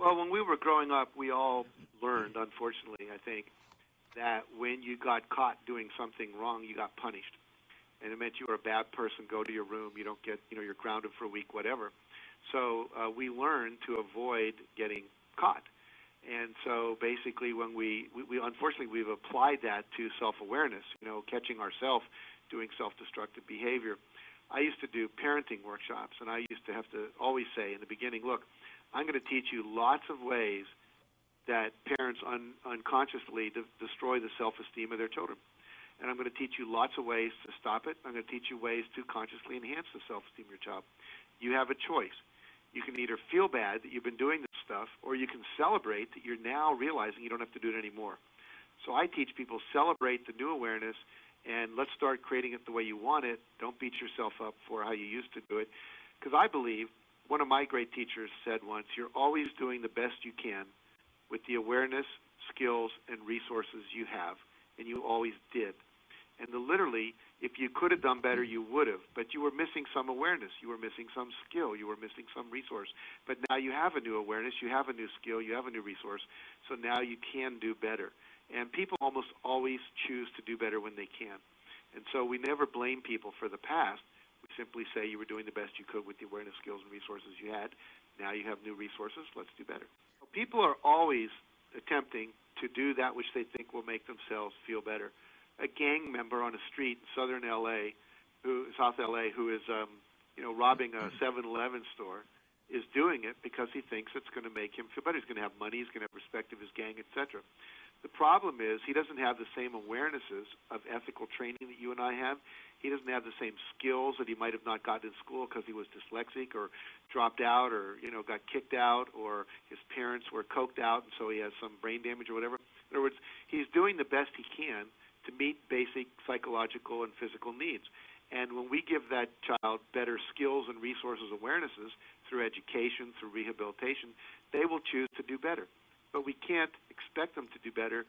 Well, when we were growing up, we all learned, unfortunately, I think, that when you got caught doing something wrong, you got punished. And it meant you were a bad person, go to your room, you don't get, you're grounded for a week, whatever. So we learned to avoid getting caught. And so basically when we unfortunately, we've applied that to self-awareness, catching ourselves doing self-destructive behavior. I used to do parenting workshops, and I used to have to always say in the beginning, look, I'm going to teach you lots of ways that parents unconsciously destroy the self-esteem of their children. And I'm going to teach you lots of ways to stop it. I'm going to teach you ways to consciously enhance the self-esteem of your child. You have a choice. You can either feel bad that you've been doing this stuff, or you can celebrate that you're now realizing you don't have to do it anymore. So I teach people, celebrate the new awareness, and let's start creating it the way you want it. Don't beat yourself up for how you used to do it. Because I believe, one of my great teachers said once, you're always doing the best you can with the awareness, skills, and resources you have, and you always did. And literally, if you could have done better, you would have. But you were missing some awareness. You were missing some skill. You were missing some resource. But now you have a new awareness. You have a new skill. You have a new resource. So now you can do better. And people almost always choose to do better when they can. And so we never blame people for the past. We simply say you were doing the best you could with the awareness, skills, and resources you had. Now you have new resources. Let's do better. People are always attempting to do that which they think will make themselves feel better. A gang member on a street in southern L.A., South L.A., who is, robbing a 7-Eleven store, is doing it because he thinks it's going to make him feel better. He's going to have money. He's going to have respect of his gang, etc. The problem is he doesn't have the same awarenesses of ethical training that you and I have. He doesn't have the same skills that he might have not gotten in school because he was dyslexic or dropped out or, got kicked out, or his parents were coked out and so he has some brain damage or whatever. In other words, he's doing the best he can to meet basic psychological and physical needs. And when we give that child better skills and resources, awarenesses through education, through rehabilitation, they will choose to do better. But we can't expect them to do better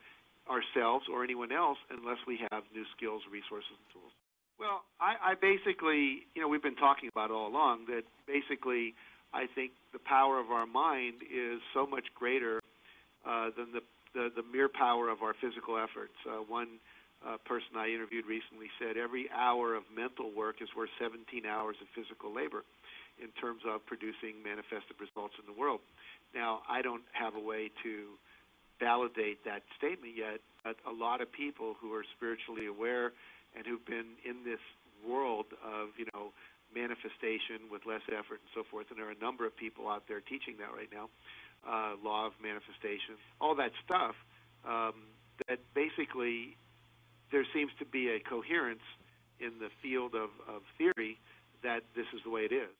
ourselves or anyone else unless we have new skills, resources, and tools. Well, I basically, we've been talking about all along that basically I think the power of our mind is so much greater than the mere power of our physical efforts. One person I interviewed recently said every hour of mental work is worth 17 hours of physical labor in terms of producing manifested results in the world. Now, I don't have a way to validate that statement yet, but a lot of people who are spiritually aware and who've been in this world of, manifestation with less effort and so forth, and there are a number of people out there teaching that right now, law of manifestation, all that stuff, that basically there seems to be a coherence in the field of theory that this is the way it is.